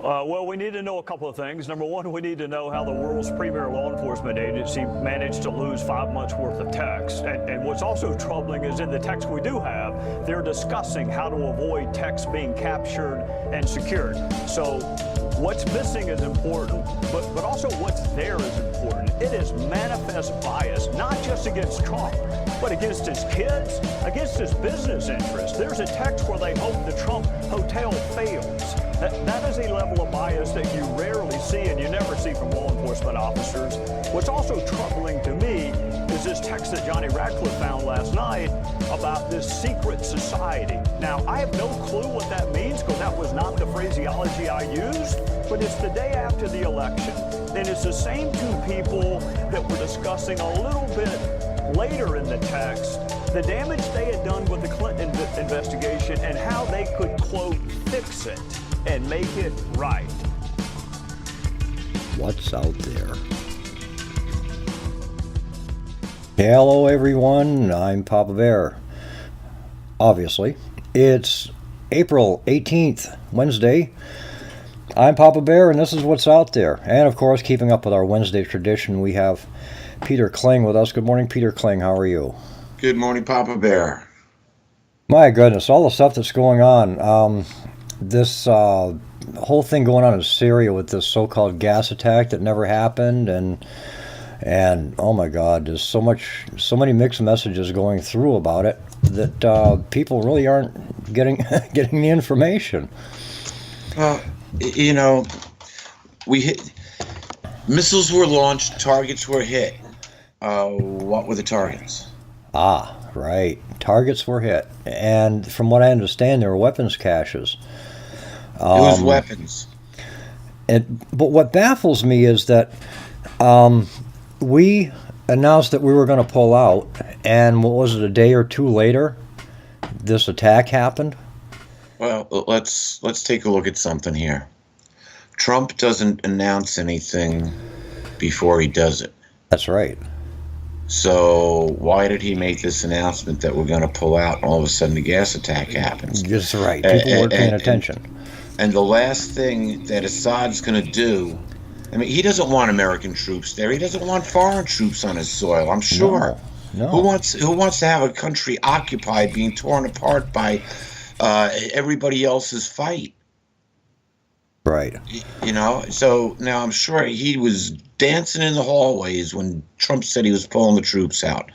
Well, we need to know a couple of things. Number one, we need to know how the world's premier law enforcement agency managed to lose 5 months worth of text. And what's also troubling is in the text we do have, they're discussing how to avoid text being captured and secured. So what's missing is important, but also what's there is important. It is manifest bias, not just against Trump, but against his kids, against his business interests. There's a text where they hope the Trump hotel fails. That is a level of bias that you rarely see and you never see from law enforcement officers. What's also troubling to me is this text that Johnny Ratcliffe found last night about this secret society. Now, I have no clue what that means because that was not the phraseology I used, but it's the day after the election. And it's the same two people that were discussing a little bit later in the text the damage they had done with the Clinton investigation and how they could, quote, fix it and make it right. What's out there? Hello everyone, I'm Papa Bear. Obviously, it's April 18th, Wednesday. I'm Papa Bear and this is what's out there. And of course, keeping up with our Wednesday tradition, we have Peter Kling with us. Good morning, Peter Kling. How are you? Good morning, Papa Bear. My goodness, all the stuff that's going on. This whole thing going on in Syria with this so-called gas attack that never happened, and oh my God, there's so many mixed messages going through about it that people really aren't getting the information. You know, missiles were launched, targets were hit. What were the targets? Ah, right. Targets were hit. And from what I understand, there were weapons caches. It was weapons. But what baffles me is that we announced that we were going to pull out, and what was it, a day or two later, this attack happened? Well, let's take a look at something here. Trump doesn't announce anything before he does it. That's right. So why did he make this announcement that we're going to pull out and all of a sudden the gas attack happens? That's right. People weren't paying attention. And the last thing that Assad's going to do, I mean, he doesn't want American troops there. He doesn't want foreign troops on his soil, I'm sure. No. Who wants to have a country occupied, being torn apart by everybody else's fight? Right. You know, so now I'm sure he was dancing in the hallways when Trump said he was pulling the troops out.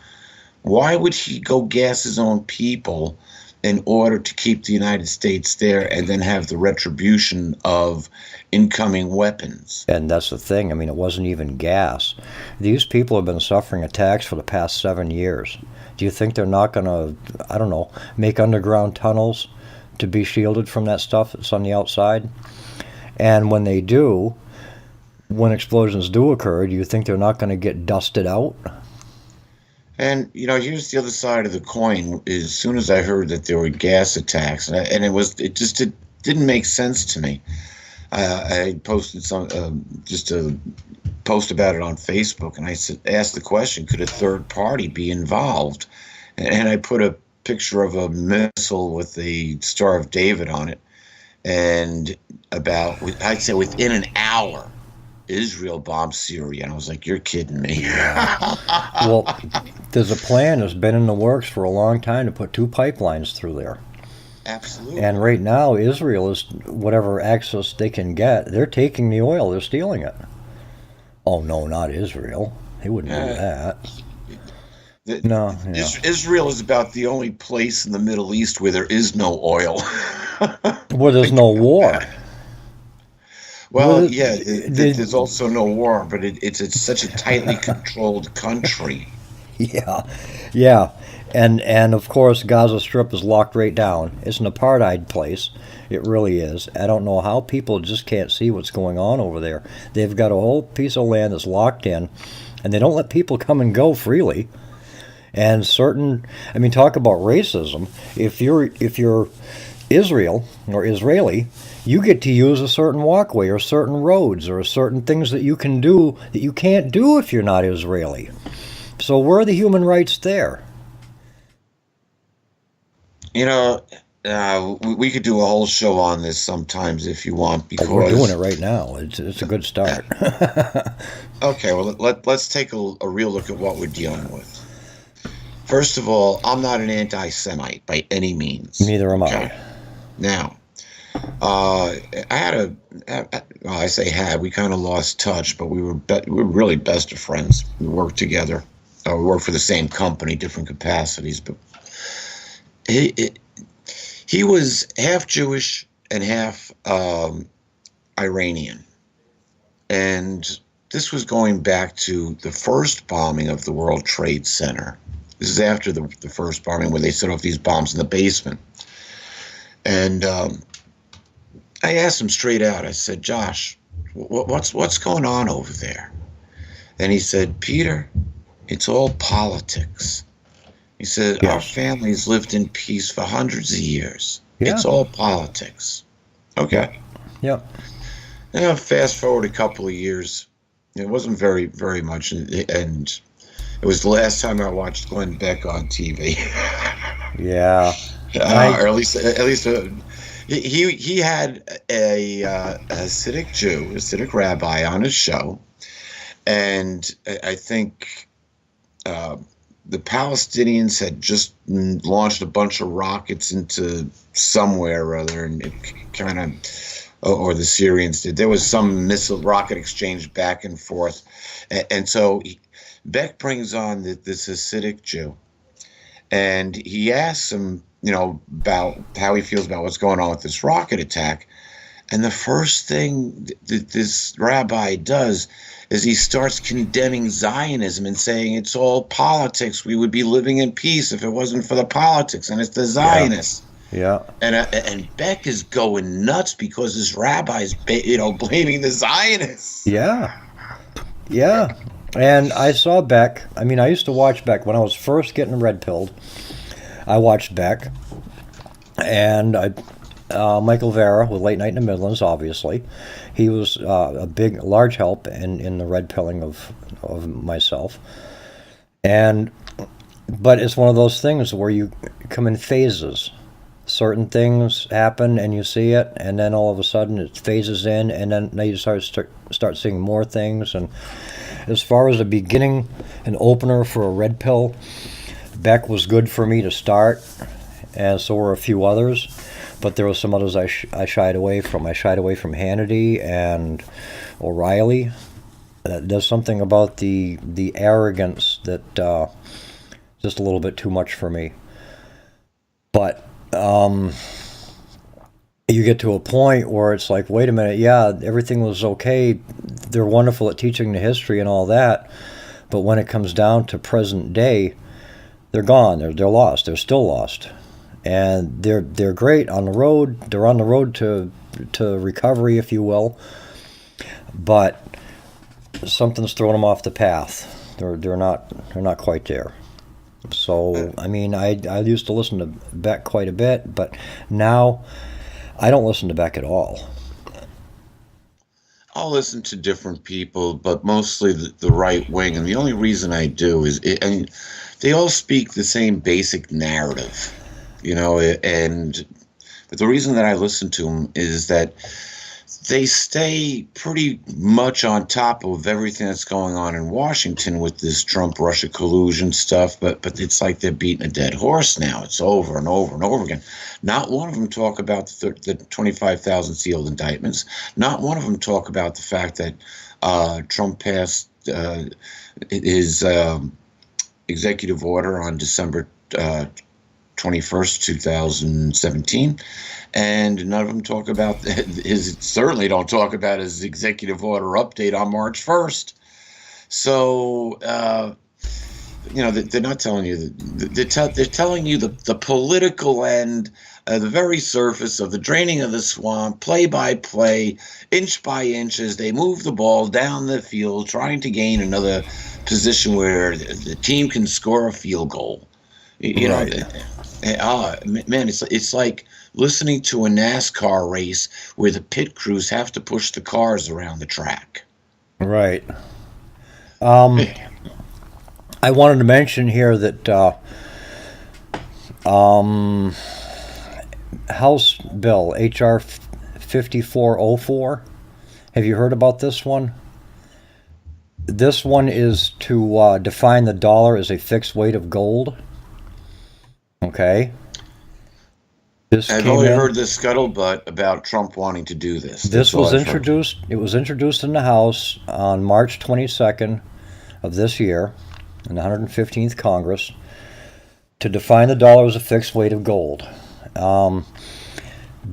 Why would he go gas his own people in order to keep the United States there and then have the retribution of incoming weapons? And that's the thing. I mean, it wasn't even gas. These people have been suffering attacks for the past 7 years. Do you think they're not going to, make underground tunnels to be shielded from that stuff that's on the outside? And when they do, when explosions do occur, do you think they're not going to get dusted out? And, here's the other side of the coin. As soon as I heard that there were gas attacks, and it didn't make sense to me. I posted just a post about it on Facebook, and I asked the question, could a third party be involved? And I put a picture of a missile with the Star of David on it. And I'd say within an hour, Israel bombed Syria. And I was like, you're kidding me. Well, there's a plan that's been in the works for a long time to put 2 pipelines through there. Absolutely. And right now, Israel is, whatever access they can get, they're taking the oil, they're stealing it. Oh, no, not Israel. They wouldn't do that. No. Yeah. Israel is about the only place in the Middle East where there is no oil. Where there's no war. Well, there's also no war, but it's such a tightly controlled country. Yeah. And of course, Gaza Strip is locked right down. It's an apartheid place. It really is. I don't know how people just can't see what's going on over there. They've got a whole piece of land that's locked in, and they don't let people come and go freely. And talk about racism. If you're Israel or Israeli, you get to use a certain walkway or certain roads or certain things that you can do that you can't do if you're not Israeli. So where are the human rights there? We could do a whole show on this sometimes if you want, because We're doing it right now. It's a good start. Okay, well, let's take a real look at what we're dealing with. First of all, I'm not an anti-Semite by any means. Neither am I. Now, I had well, I say had, we kind of lost touch, but we were really best of friends. We worked together. We worked for the same company, different capacities, but he was half Jewish and half Iranian. And this was going back to the first bombing of the World Trade Center. This is after the first bombing where they set off these bombs in the basement. And I asked him straight out, I said, Josh, what's going on over there? And he said, Peter, it's all politics. He said, Yes. Our families lived in peace for hundreds of years. Yeah. It's all politics. Okay. Yep. Yeah, fast forward a couple of years. It wasn't very, very much. And it was the last time I watched Glenn Beck on TV. Yeah. Or at least he had a Hasidic Jew, a Hasidic rabbi on his show. And I think the Palestinians had just launched a bunch of rockets into somewhere or other, and it kind of, or the Syrians did. There was some missile rocket exchange back and forth. And so Beck brings on this Hasidic Jew, and he asks him, about how he feels about what's going on with this rocket attack. And the first thing that this rabbi does is he starts condemning Zionism and saying it's all politics. We would be living in peace if it wasn't for the politics, and it's the Zionists. Yeah. And Beck is going nuts because this rabbi's blaming the Zionists. Yeah. Yeah. And I saw Beck. I mean, I used to watch Beck when I was first getting red-pilled. I watched Beck, and Michael Vera with Late Night in the Midlands, obviously. He was a large help in the red pilling of myself. But it's one of those things where you come in phases. Certain things happen and you see it, and then all of a sudden it phases in, and then now you start seeing more things. And as far as the beginning, an opener for a red pill, Beck was good for me to start, and so were a few others. But there were some others I shied away from. I shied away from Hannity and O'Reilly. There's something about the arrogance that just a little bit too much for me. But you get to a point where it's like, wait a minute, yeah, everything was okay. They're wonderful at teaching the history and all that. But when it comes down to present day, they're gone. They're lost. They're still lost. And they're great on the road. They're on the road to recovery, if you will. But something's throwing them off the path. They're not quite there. So I mean, I used to listen to Beck quite a bit, but now I don't listen to Beck at all. I'll listen to different people, but mostly the right wing. And the only reason I do is, and they all speak the same basic narrative. But the reason that I listen to them is that they stay pretty much on top of everything that's going on in Washington with this Trump-Russia collusion stuff, but it's like they're beating a dead horse now. It's over and over and over again. Not one of them talk about the 25,000 sealed indictments. Not one of them talk about the fact that Trump passed his executive order on December 21st, 2017, and none of them talk about certainly don't talk about his executive order update on March 1st. So, they're not telling you, they're telling you the political end, the very surface of the draining of the swamp, play by play, inch by inch, as they move the ball down the field, trying to gain another position where the team can score a field goal. Man, it's like listening to a NASCAR race where the pit crews have to push the cars around the track. Right. I wanted to mention here that House bill, H.R. 5404. Have you heard about this one? This one is to define the dollar as a fixed weight of gold. Okay. I've only heard the scuttlebutt about Trump wanting to do this. This was introduced. It was introduced in the House on March 22nd of this year, in the 115th Congress, to define the dollar as a fixed weight of gold.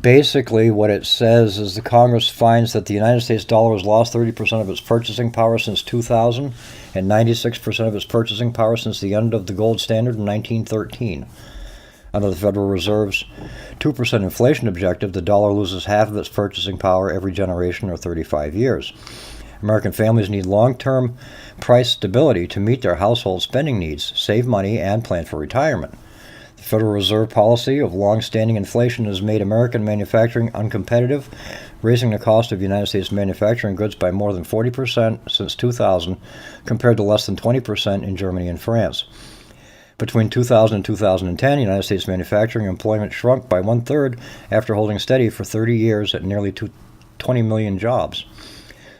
Basically, what it says is the Congress finds that the United States dollar has lost 30% of its purchasing power since 2000 and 96% of its purchasing power since the end of the gold standard in 1913. Under the Federal Reserve's 2% inflation objective, the dollar loses half of its purchasing power every generation, or 35 years. American families need long-term price stability to meet their household spending needs, save money, and plan for retirement. The Federal Reserve policy of long-standing inflation has made American manufacturing uncompetitive, raising the cost of United States manufacturing goods by more than 40% since 2000, compared to less than 20% in Germany and France. Between 2000 and 2010, United States manufacturing employment shrunk by one-third after holding steady for 30 years at nearly 20 million jobs.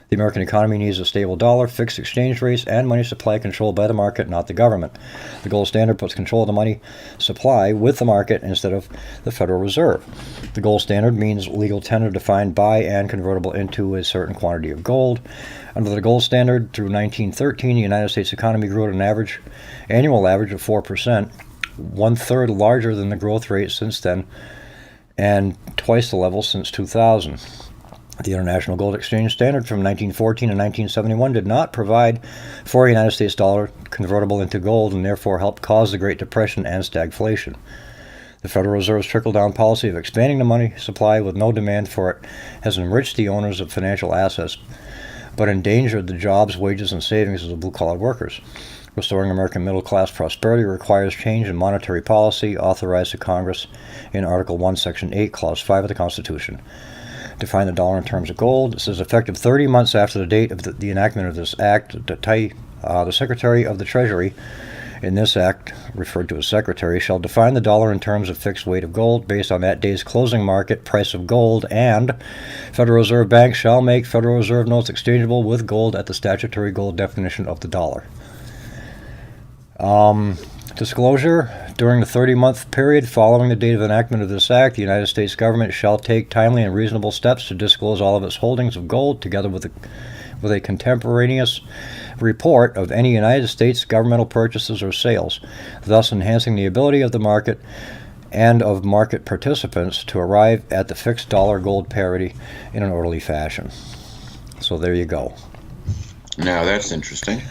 The American economy needs a stable dollar, fixed exchange rates, and money supply controlled by the market, not the government. The gold standard puts control of the money supply with the market instead of the Federal Reserve. The gold standard means legal tender defined by and convertible into a certain quantity of gold. Under the gold standard, through 1913, the United States economy grew at an annual average of 4%, one-third larger than the growth rate since then, and twice the level since 2000. The International Gold Exchange Standard from 1914 and 1971 did not provide for a United States dollar convertible into gold and therefore helped cause the Great Depression and stagflation. The Federal Reserve's trickle-down policy of expanding the money supply with no demand for it has enriched the owners of financial assets, but endangered the jobs, wages, and savings of the blue-collar workers. Restoring American middle-class prosperity requires change in monetary policy authorized to Congress in Article 1, Section 8, Clause 5 of the Constitution. Define the dollar in terms of gold. It says effective 30 months after the date of the enactment of this act, the Secretary of the Treasury in this act, referred to as Secretary, shall define the dollar in terms of fixed weight of gold based on that day's closing market price of gold, and Federal Reserve banks shall make Federal Reserve notes exchangeable with gold at the statutory gold definition of the dollar. Disclosure. During the 30-month period following the date of enactment of this act, the United States government shall take timely and reasonable steps to disclose all of its holdings of gold, together with a contemporaneous report of any United States governmental purchases or sales, thus enhancing the ability of the market and of market participants to arrive at the fixed dollar gold parity in an orderly fashion. So there you go. Now that's interesting.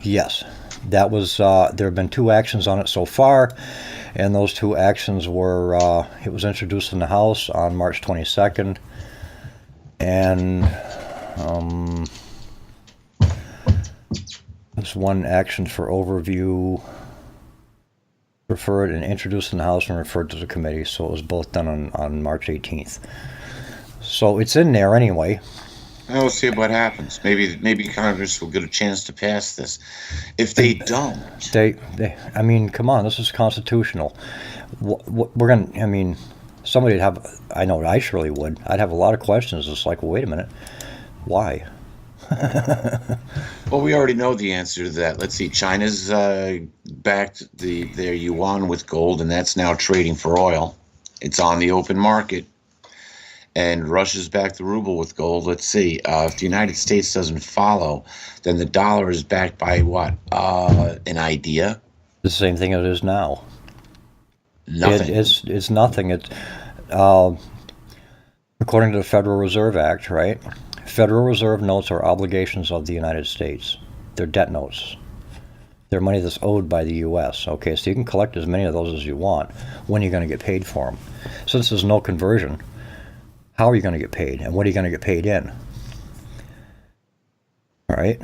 Yes. That was, there have been 2 actions on it so far, and those 2 actions were, it was introduced in the House on March 22nd, and there's one action for overview, referred and introduced in the House and referred to the committee, so it was both done on March 18th. So it's in there anyway. We'll see what happens. Maybe Congress will get a chance to pass this. If they don't, I mean, come on, this is constitutional. We're gonna. I mean, somebody'd have. I know I surely would. I'd have a lot of questions. It's like, well, wait a minute, why? Well, we already know the answer to that. Let's see. China's backed their yuan with gold, and that's now trading for oil. It's on the open market. And Russia's backed the ruble with gold. Let's see. If the United States doesn't follow, then the dollar is backed by what? An idea? The same thing it is now. Nothing. It's nothing. It's according to the Federal Reserve Act, right? Federal Reserve notes are obligations of the United States. They're debt notes. They're money that's owed by the U.S. Okay, so you can collect as many of those as you want. When are you going to get paid for them? Since there's no conversion, how are you going to get paid, and what are you going to get paid in? All right.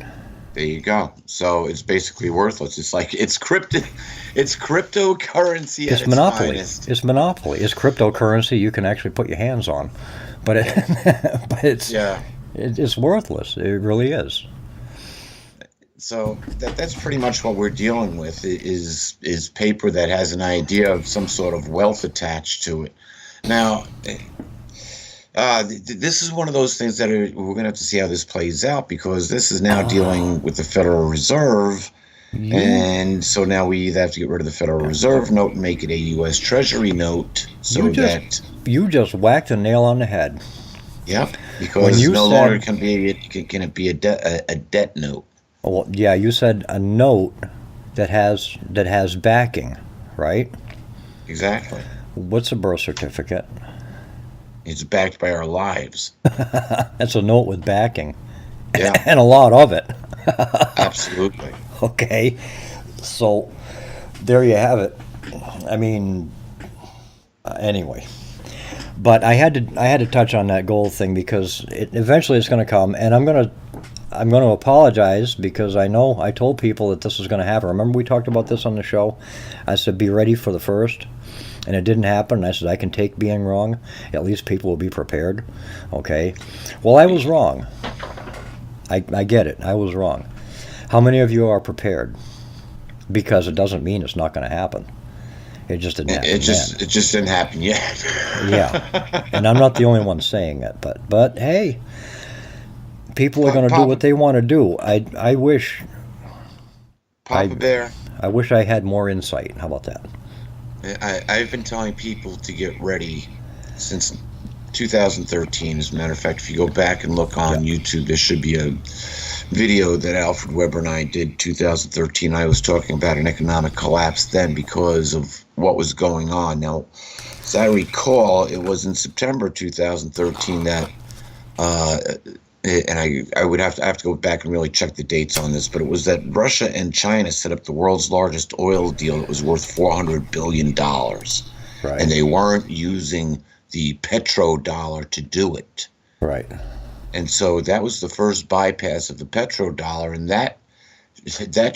There you go. So it's basically worthless. It's like it's cryptocurrency. It's monopoly. Finest. It's monopoly. It's cryptocurrency you can actually put your hands on, but it's worthless. It really is. So that's pretty much what we're dealing with is paper that has an idea of some sort of wealth attached to it. Now, this is one of those things that we're going to have to see how this plays out, because this is now dealing with the Federal Reserve. And so now we either have to get rid of the Federal Reserve note and make it a U.S. Treasury note. So you just whacked a nail on the head. Yep, because no longer can it be a debt note. Well, yeah, you said a note that has backing, right? Exactly. What's a birth certificate? It's backed by our lives. That's a note with backing. Yeah. And a lot of it. Absolutely. Okay. So there you have it. I mean, anyway. But I had to touch on that gold thing, because eventually it's going to come, and I'm going to apologize, because I know I told people that this was going to happen. Remember we talked about this on the show? I said be ready for the first. And it didn't happen. And I said, I can take being wrong. At least people will be prepared. Okay. Well, I was wrong. I get it. I was wrong. How many of you are prepared? Because it doesn't mean it's not going to happen. It just didn't happen. It just didn't happen yet. Yeah. And I'm not the only one saying it. But hey, people are going to do what they want to do. I wish. Papa Bear. I wish I had more insight. How about that? I've been telling people to get ready since 2013. As a matter of fact, if you go back and look on YouTube, there should be a video that Alfred Weber and I did 2013. I was talking about an economic collapse then because of what was going on. Now, as I recall, it was in September 2013 that and I would have to go back and really check the dates on this, but it was that Russia and China set up the world's largest oil deal that was worth $400 billion. Right. And they weren't using the petrodollar to do it. Right. And so that was the first bypass of the petrodollar, and that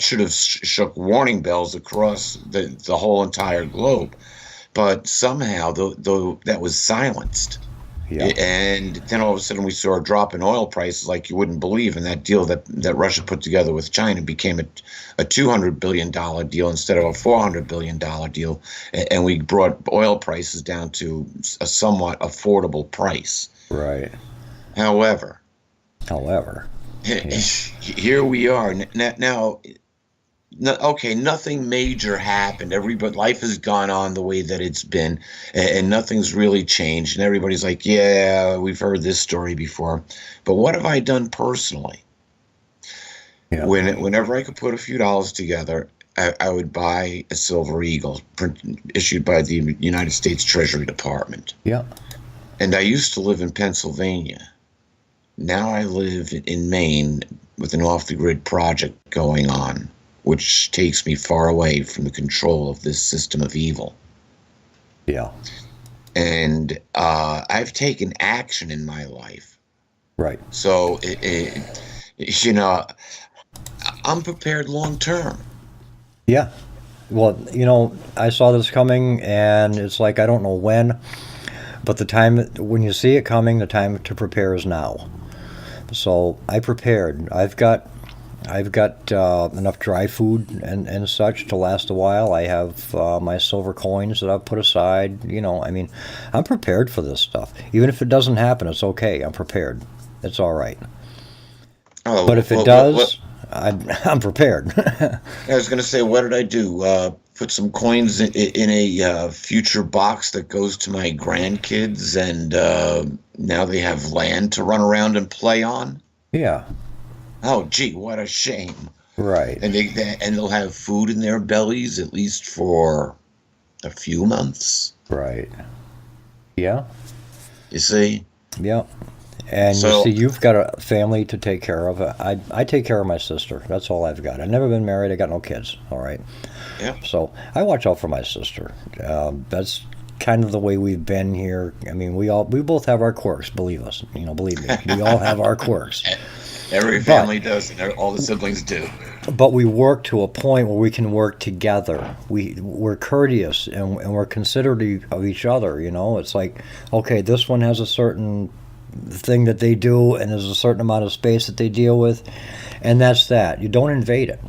should have shook warning bells across the whole entire globe. But somehow, though that was silenced. Yeah. And then all of a sudden we saw a drop in oil prices like you wouldn't believe, and that deal that Russia put together with China became a $200 billion deal instead of a $400 billion deal, and we brought oil prices down to a somewhat affordable price. Right. However, yeah. Here we are now. Okay, nothing major happened. Life has gone on the way that it's been, and nothing's really changed. And everybody's like, yeah, we've heard this story before. But what have I done personally? Yeah. Whenever I could put a few dollars together, I would buy a Silver Eagle issued by the United States Treasury Department. Yeah. And I used to live in Pennsylvania. Now I live in Maine with an off-the-grid project going on, which takes me far away from the control of this system of evil. Yeah. And I've taken action in my life. Right. So, I'm prepared long term. Yeah. Well, I saw this coming, and it's like, I don't know when, but the time, when you see it coming, the time to prepare is now. So I prepared. I've got enough dry food and such to last a while. I have my silver coins that I've put aside. I'm prepared for this stuff. Even if it doesn't happen, it's okay. I'm prepared. It's all right. Oh, but if it does, I'm prepared. I was going to say, what did I do? Put some coins in a future box that goes to my grandkids, and now they have land to run around and play on? Yeah. Oh, gee, what a shame. Right. And they'll have food in their bellies at least for a few months. Right. Yeah. You see? Yeah. And you see, you've got a family to take care of. I take care of my sister. That's all I've got. I've never been married. I got no kids. All right. Yeah. So I watch out for my sister. That's kind of the way we've been here. I mean, we both have our quirks. Believe us. Believe me. We all have our quirks. Every family does, and all the siblings do. But we work to a point where we can work together. We're courteous, and we're considerate of each other. It's like, okay, this one has a certain thing that they do, and there's a certain amount of space that they deal with, and that's that. You don't invade it.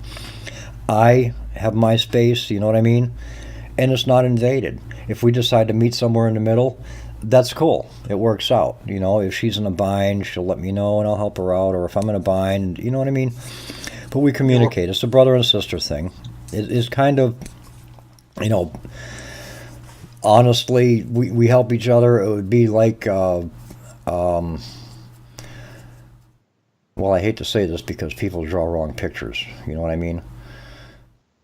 I have my space, you know what I mean? And it's not invaded. If we decide to meet somewhere in the middle, that's cool. It works out. You know, if she's in a bind, she'll let me know and I'll help her out. Or if I'm in a bind, you know what I mean? But we communicate. It's a brother and sister thing. It's kind of, you know, honestly, we help each other. It would be like, well, I hate to say this because people draw wrong pictures. You know what I mean?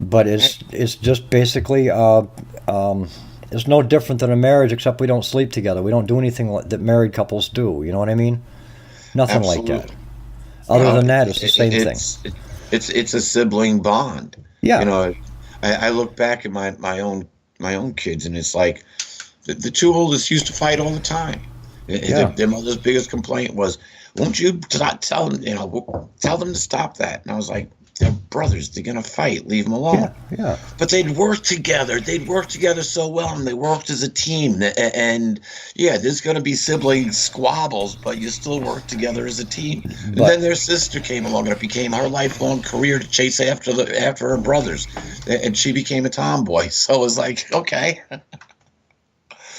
But it's just basically, it's no different than a marriage, except we don't sleep together. We don't do anything that married couples do. You know what I mean? Nothing Absolutely. like that. Other than that, it's the same thing. It's a sibling bond. Yeah. You know, I look back at my own kids, and it's like the two oldest used to fight all the time. Yeah. Their mother's biggest complaint was, "Won't you tell them? You know, tell them to stop that." And I was like, "They're brothers. They're gonna fight. Leave them alone." Yeah. But they'd work together. They'd work together so well, and they worked as a team. And yeah, there's going to be sibling squabbles, but you still work together as a team. And then their sister came along, and it became her lifelong career to chase after her brothers. And she became a tomboy. So it was like, okay.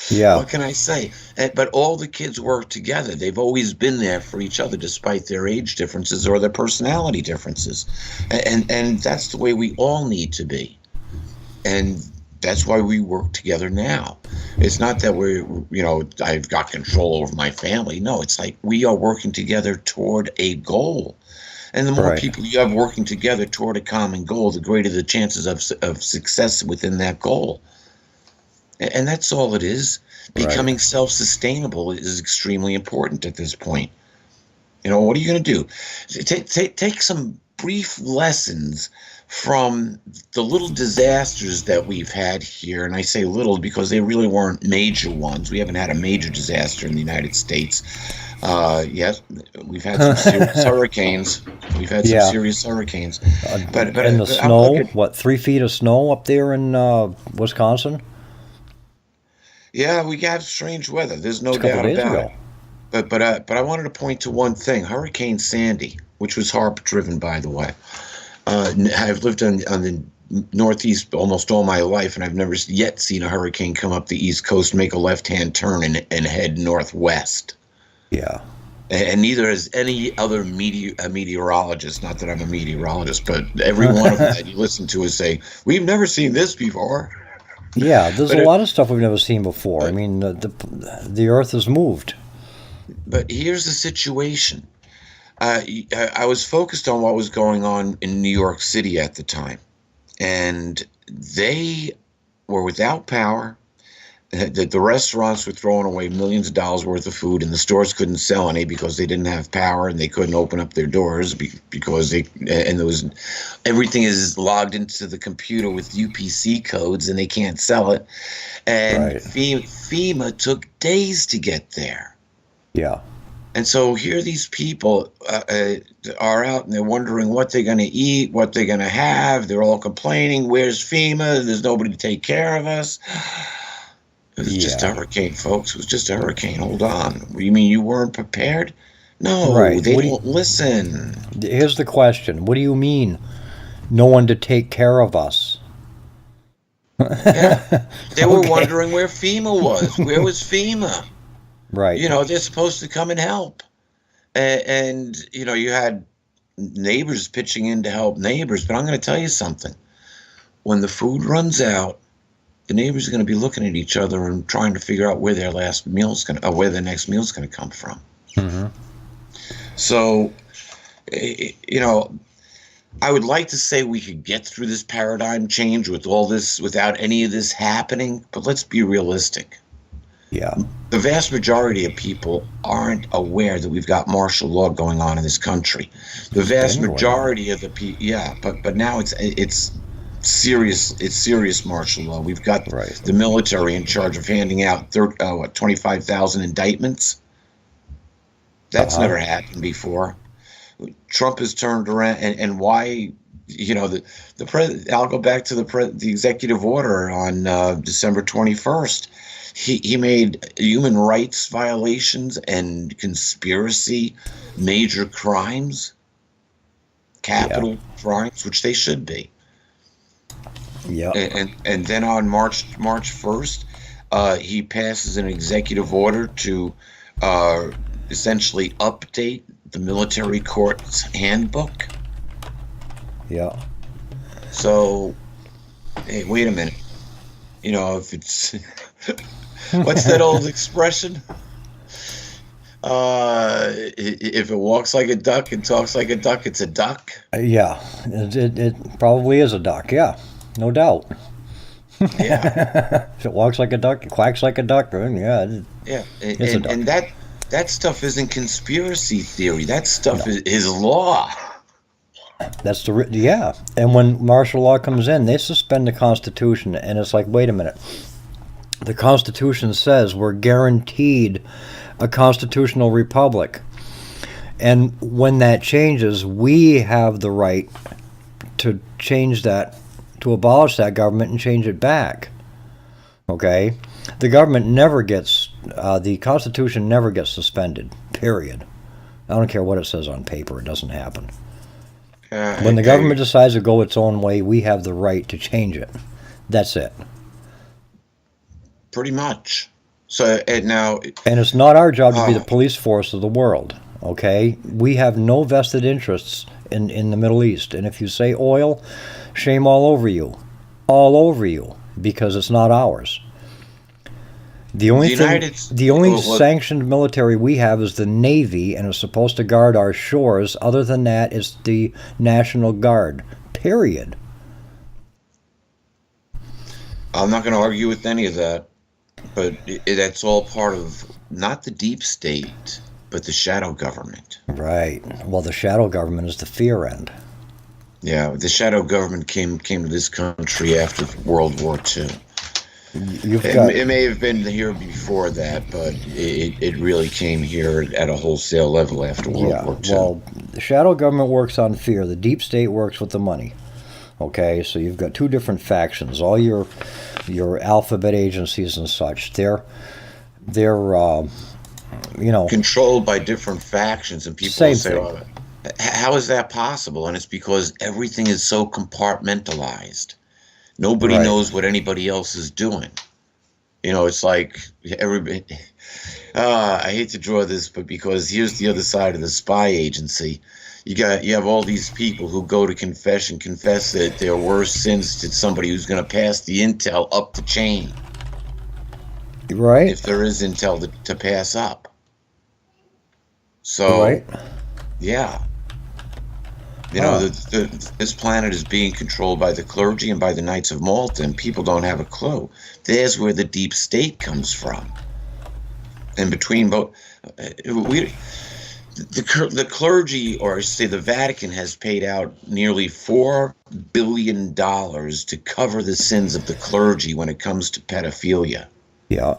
Yeah. What can I say? But all the kids work together. They've always been there for each other, despite their age differences or their personality differences. And that's the way we all need to be. And that's why we work together now. It's not that I've got control over my family. No, it's like we are working together toward a goal. And the more people you have working together toward a common goal, the greater the chances of success within that goal. And that's all it is. Becoming self-sustainable is extremely important at this point. You know, what are you going to do? Take some brief lessons from the little disasters that we've had here. And I say little because they really weren't major ones. We haven't had a major disaster in the United States. Yes, we've had some serious hurricanes. We've had some serious hurricanes. But and the snow, 3 feet of snow up there in Wisconsin? Yeah, we got strange weather. There's no doubt about it. But I wanted to point to one thing: Hurricane Sandy, which was HAARP-driven, by the way. I've lived on the Northeast almost all my life, and I've never yet seen a hurricane come up the East Coast, make a left-hand turn, and head northwest. Yeah. And neither has any other meteorologist. Not that I'm a meteorologist, but every one of them that you listen to is saying, "We've never seen this before." Yeah, there's a lot of stuff we've never seen before. I mean, the Earth has moved. But here's the situation. I was focused on what was going on in New York City at the time. And they were without power. The restaurants were throwing away millions of dollars worth of food, and the stores couldn't sell any because they didn't have power, and they couldn't open up their doors because everything is logged into the computer with UPC codes, and they can't sell it. And FEMA took days to get there. Yeah. And so here these people are out, and they're wondering what they're going to eat, what they're going to have. They're all complaining, "Where's FEMA? There's nobody to take care of us." It was just a hurricane, folks. It was just a hurricane. Hold on. You mean you weren't prepared? No, they don't listen. Here's the question. What do you mean, no one to take care of us? Yeah. They were wondering where FEMA was. Where was FEMA? Right. You know, they're supposed to come and help. And you know, you had neighbors pitching in to help neighbors. But I'm going to tell you something. When the food runs out, the neighbors are going to be looking at each other and trying to figure out where their next meal's going to come from. Mm-hmm. So, you know, I would like to say we could get through this paradigm change with all this, without any of this happening, but let's be realistic. Yeah. The vast majority of people aren't aware that we've got martial law going on in this country. The vast majority of the people, but now it's serious martial law. We've got the military in charge of handing out 25,000 indictments. That's never happened before. Trump has turned around, and why? You know, the president. I'll go back to the executive order on December 21st. He made human rights violations and conspiracy major crimes, capital crimes, which they should be. Yeah. And then on March 1st, he passes an executive order to essentially update the military court's handbook. Yeah. So, hey, wait a minute. If it's what's that old expression? If it walks like a duck and talks like a duck, it's a duck. Yeah, it probably is a duck. Yeah, no doubt. Yeah. If it walks like a duck, it quacks like a duck. Then yeah. Yeah, It's a duck. and that stuff isn't conspiracy theory. That stuff is law. That's yeah. And when martial law comes in, they suspend the Constitution, and it's like, wait a minute. The Constitution says we're guaranteed a constitutional republic, and when that changes, we have the right to change that, to abolish that government and change it back. Okay, the government never gets, the Constitution never gets suspended. Period. I don't care what it says on paper; it doesn't happen. When the government decides to go its own way, we have the right to change it. That's it. Pretty much. So now, and it's not our job to be the police force of the world. Okay, we have no vested interests in the Middle East, and if you say oil, shame all over you, because it's not ours. The only sanctioned military we have is the Navy, and it's supposed to guard our shores. Other than that, it's the National Guard. Period. I'm not going to argue with any of that, but that's all part of not the deep state, but the shadow government. Right. Well, the shadow government is the fear end. Yeah, the shadow government came to this country after World War II. It may have been here before that, but it really came here at a wholesale level after World War II. Well, the shadow government works on fear. The deep state works with the money. Okay, so you've got two different factions. All your alphabet agencies and such. They're controlled by different factions, and people will say, "Oh, how is that possible?" And it's because everything is so compartmentalized. Nobody knows what anybody else is doing. It's like everybody. I hate to draw this, but because here's the other side of the spy agency. You have all these people who go to confess that their worst sins to somebody who's going to pass the intel up the chain. Right. If there is intel to pass up. So, yeah. This planet is being controlled by the clergy and by the Knights of Malta, and people don't have a clue. There's where the deep state comes from. And between both, the clergy, or say the Vatican, has paid out nearly $4 billion to cover the sins of the clergy when it comes to pedophilia. Yeah.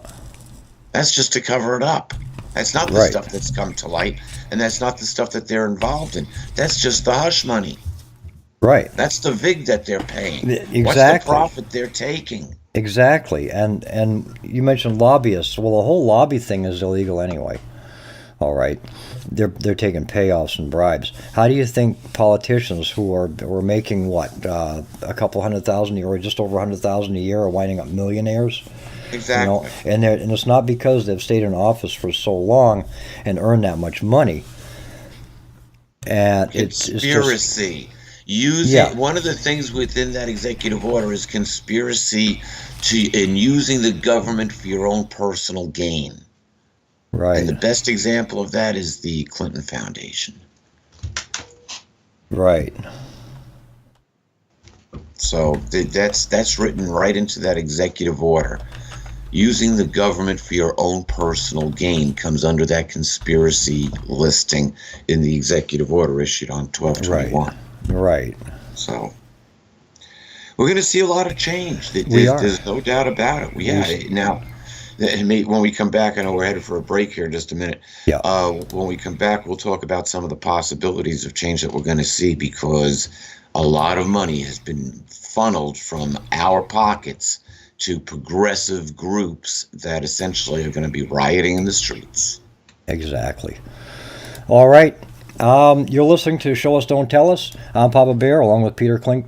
That's just to cover it up. That's not the stuff that's come to light, and that's not the stuff that they're involved in. That's just the hush money. Right. That's the VIG that they're paying. Exactly. What's the profit they're taking? Exactly. And you mentioned lobbyists. Well, the whole lobby thing is illegal anyway. All right. They're taking payoffs and bribes. How do you think politicians who were making a couple $100,000 a year, or just over $100,000 a year, are winding up millionaires? Exactly. And it's not because they've stayed in office for so long and earned that much money. And conspiracy. One of the things within that executive order is conspiracy in using the government for your own personal gain. Right. And the best example of that is the Clinton Foundation. Right. So that's written right into that executive order. Using the government for your own personal gain comes under that conspiracy listing in the executive order issued on 12/21. Right. So we're going to see a lot of change. There's no doubt about it. Now, when we come back, I know we're headed for a break here in just a minute. Yeah. When we come back, we'll talk about some of the possibilities of change that we're going to see, because a lot of money has been funneled from our pockets to progressive groups that essentially are going to be rioting in the streets. Exactly. All right. You're listening to Show Us, Don't Tell Us. I'm Papa Bear, along with Peter Kling.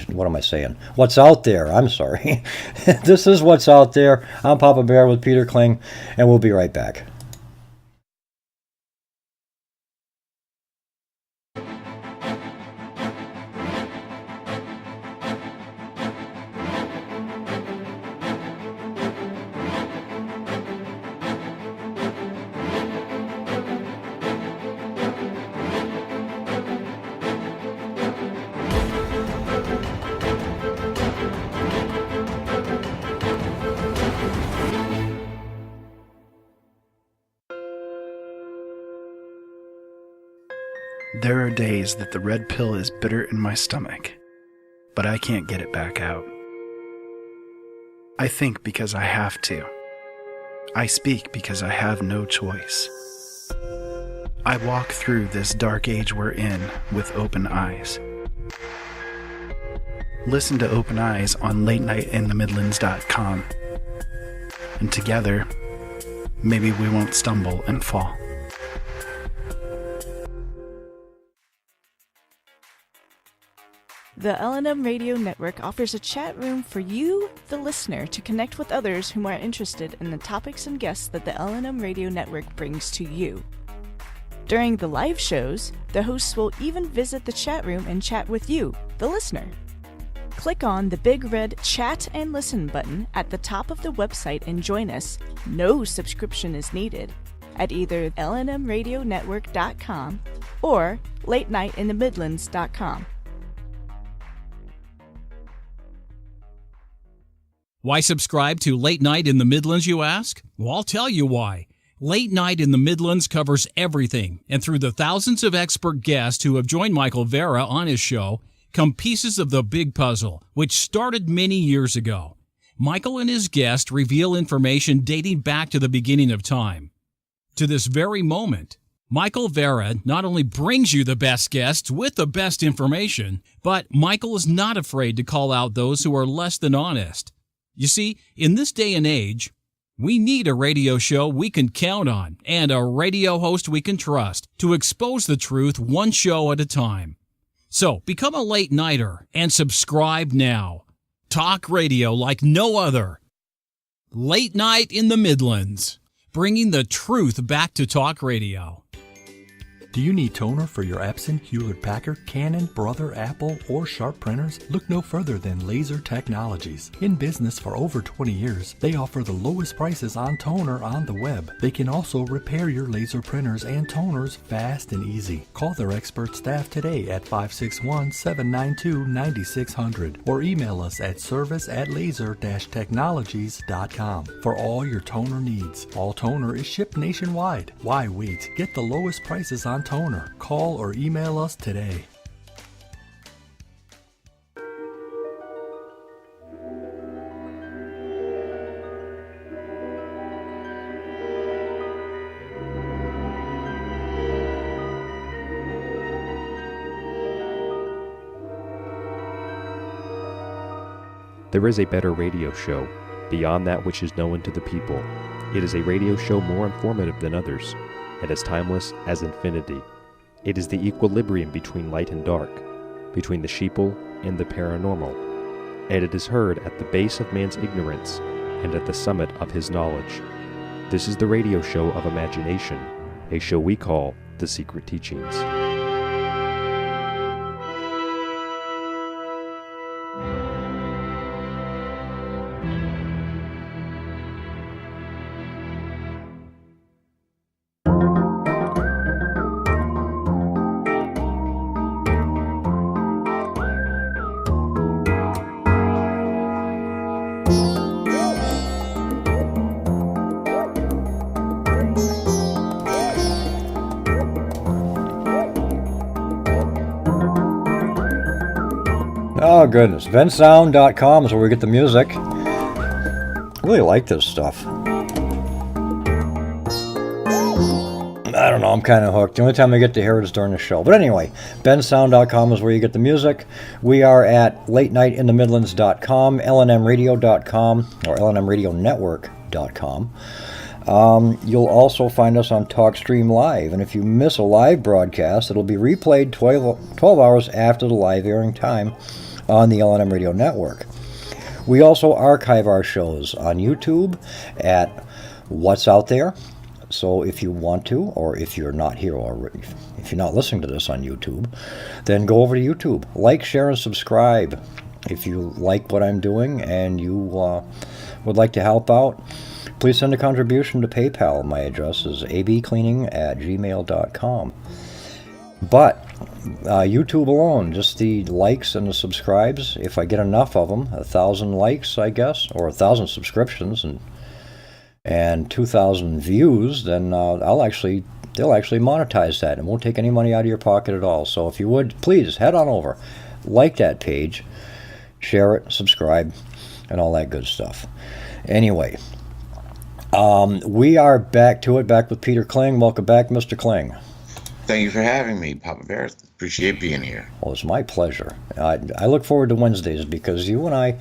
What am I saying? What's out there? I'm sorry. This is What's Out There. I'm Papa Bear with Peter Kling, and we'll be right back. There are days that the red pill is bitter in my stomach, but I can't get it back out. I think because I have to. I speak because I have no choice. I walk through this dark age we're in with open eyes. Listen to Open Eyes on LateNightInTheMidlands.com, and together, maybe we won't stumble and fall. The LNM Radio Network offers a chat room for you, the listener, to connect with others whom are interested in the topics and guests that the LNM Radio Network brings to you. During the live shows, the hosts will even visit the chat room and chat with you, the listener. Click on the big red Chat and Listen button at the top of the website and join us. No subscription is needed at either lnmradionetwork.com or latenightinthemidlands.com. Why subscribe to Late Night in the Midlands, you ask? Well, I'll tell you why. Late Night in the Midlands covers everything, and through the thousands of expert guests who have joined Michael Vera on his show, come pieces of the big puzzle, which started many years ago. Michael and his guests reveal information dating back to the beginning of time. To this very moment, Michael Vera not only brings you the best guests with the best information, but Michael is not afraid to call out those who are less than honest. You see, in this day and age, we need a radio show we can count on and a radio host we can trust to expose the truth one show at a time. So become a late nighter and subscribe now. Talk radio like no other. Late Night in the Midlands, bringing the truth back to talk radio. Do you need toner for your Epson, Hewlett-Packard, Canon, Brother, Apple, or Sharp printers? Look no further than Laser Technologies. In business for over 20 years, they offer the lowest prices on toner on the web. They can also repair your laser printers and toners fast and easy. Call their expert staff today at 561-792-9600 or email us at service@laser-technologies.com for all your toner needs. All toner is shipped nationwide. Why wait? Get the lowest prices on toner. Call or email us today. There is a better radio show, beyond that which is known to the people. It is a radio show more informative than others, and as timeless as infinity. It is the equilibrium between light and dark, between the sheeple and the paranormal, and it is heard at the base of man's ignorance and at the summit of his knowledge. This is the radio show of imagination, a show we call The Secret Teachings. Oh goodness, ventsound.com is where we get the music. I really like this stuff. I don't know, I'm kind of hooked. The only time I get to hear it is during the show. But anyway, bensound.com is where you get the music. We are at latenightinthemidlands.com, lnmradio.com, or lnmradionetwork.com. You'll also find us on TalkStream Live, and if you miss a live broadcast, it'll be replayed 12 hours after the live airing time on the LNM Radio Network. We also archive our shows on YouTube at What's Out There. So if you want to, or if you're not here, or if you're not listening to this on YouTube, then go over to YouTube. Like, share, and subscribe. If you like what I'm doing and you would like to help out, please send a contribution to PayPal. My address is abcleaning@gmail.com. But YouTube alone, just the likes and the subscribes, if I get enough of them, 1,000 likes, I guess, or 1,000 subscriptions and 2,000 views, then they'll actually monetize that and won't take any money out of your pocket at all. So if you would, please head on over, like that page, share it, subscribe, and all that good stuff. Anyway, we are back with Peter Kling. Welcome back, Mr. Kling. Thank you for having me, Papa Bear. Appreciate being here. Well, it's my pleasure. I look forward to Wednesdays because you and I,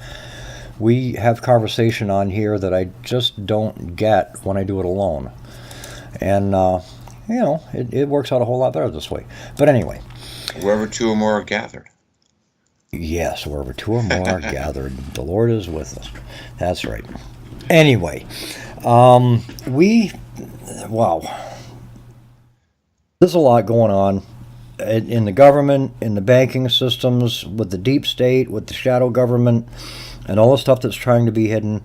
we have conversation on here that I just don't get when I do it alone. And, it works out a whole lot better this way. But anyway. Wherever two or more are gathered. Yes, wherever two or more are gathered, the Lord is with us. That's right. Anyway, there's a lot going on in the government, in the banking systems, with the deep state, with the shadow government, and all the stuff that's trying to be hidden.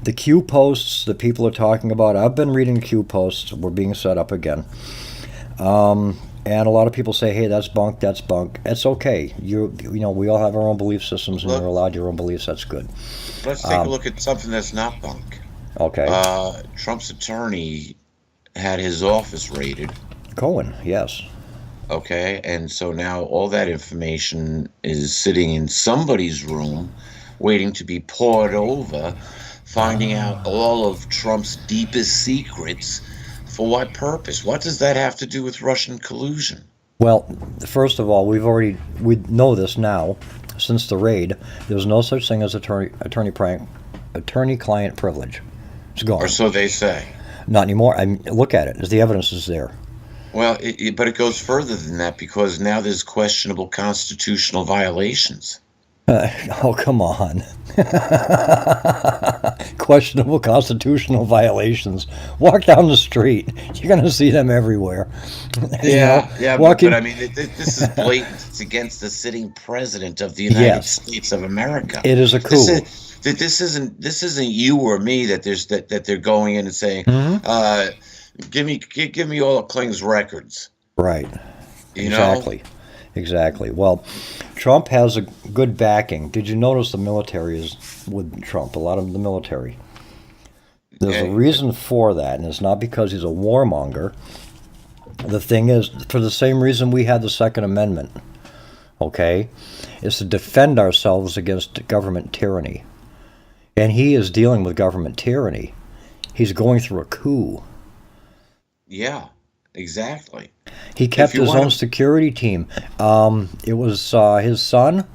The Q posts that people are talking about, I've been reading the Q posts, we're being set up again. And a lot of people say, hey, that's bunk, that's bunk. It's okay. We all have our own belief systems, and you're allowed your own beliefs. That's good. Let's take a look at something that's not bunk. Okay. Trump's attorney had his office raided. Cohen, yes. Okay, and so now all that information is sitting in somebody's room, waiting to be poured over, finding out all of Trump's deepest secrets. For what purpose? What does that have to do with Russian collusion? Well, first of all, we know this now. Since the raid, there's no such thing as attorney-client privilege. It's gone. Or so they say. Not anymore. Look at it. The evidence is there. Well, but it goes further than that because now there's questionable constitutional violations. Oh, come on. Questionable constitutional violations. Walk down the street. You're going to see them everywhere. Yeah, but I mean, this is blatant. It's against the sitting president of the United States of America. It is a coup. This isn't you or me that they're going in and saying, give me all of Kling's records. Right. Exactly. Know? Exactly. Well, Trump has a good backing. Did you notice the military is with Trump? A lot of the military. There's a reason for that, and it's not because he's a warmonger. The thing is, for the same reason we had the Second Amendment, okay, is to defend ourselves against government tyranny. And he is dealing with government tyranny. He's going through a coup. Yeah, exactly. He kept his own security team. It was his son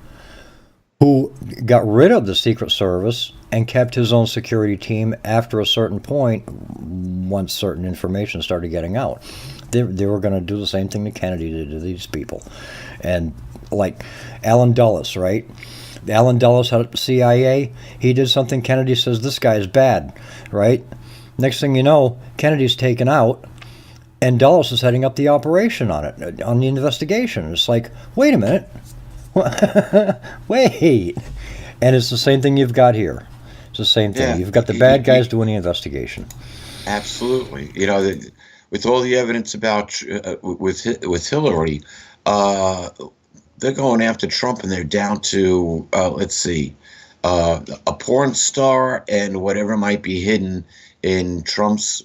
who got rid of the Secret Service and kept his own security team after a certain point, once certain information started getting out. They were going to do the same thing that Kennedy did to these people. And like Allen Dulles, right? Allen Dulles had the CIA. He did something. Kennedy says, this guy is bad, right? Next thing you know, Kennedy's taken out. And Dulles is heading up the operation on it, on the investigation. It's like, wait a minute. Wait. And it's the same thing you've got here. It's the same thing. Yeah, you've got the bad guys doing the investigation. Absolutely. With all the evidence about with Hillary, they're going after Trump, and they're down to, a porn star and whatever might be hidden in Trump's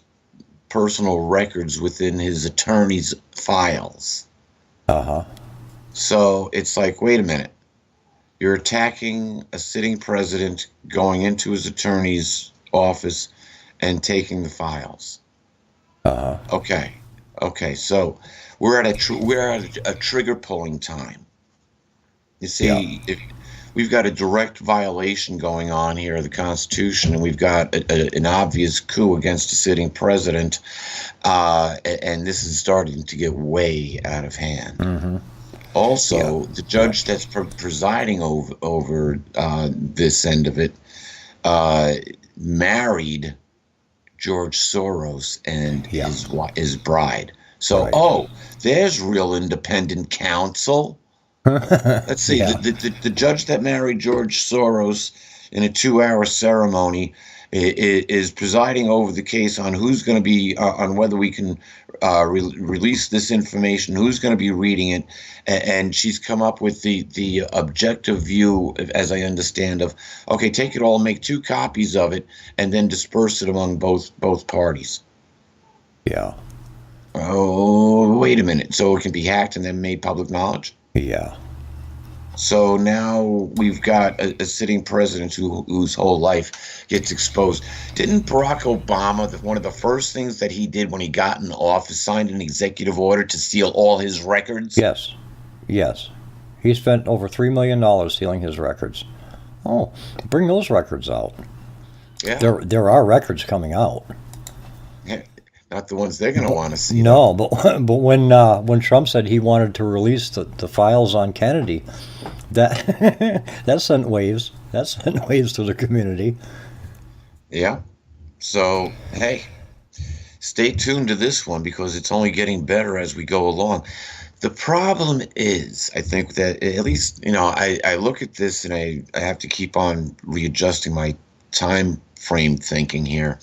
personal records within his attorney's files. So it's like, wait a minute. You're attacking a sitting president, going into his attorney's office and taking the files. Okay. So we're at a trigger pulling time. You see, we've got a direct violation going on here of the Constitution, and we've got an obvious coup against a sitting president, and this is starting to get way out of hand. Mm-hmm. Also, the judge that's presiding over this end of it married George Soros and his bride. So, there's real independent counsel. Let's see. The judge that married George Soros in a 2-hour ceremony is presiding over the case on who's going to be on whether we can release this information, who's going to be reading it, and she's come up with the objective view, as I understand, of take it all, make 2 copies of it, and then disperse it among both parties. Yeah. Oh, wait a minute. So it can be hacked and then made public knowledge? Yeah. So now we've got a sitting president whose whole life gets exposed. Didn't Barack Obama, one of the first things that he did when he got in office, signed an executive order to steal all his records? Yes. He spent over $3 million stealing his records. Oh, bring those records out. Yeah. There are records coming out. Yeah. Not the ones they're going to want to see. No, but when Trump said he wanted to release the files on Kennedy, that sent waves. That sent waves to the community. Yeah. So, hey, stay tuned to this one because it's only getting better as we go along. The problem is, I think that at least, I look at this and I have to keep on readjusting my time frame thinking here.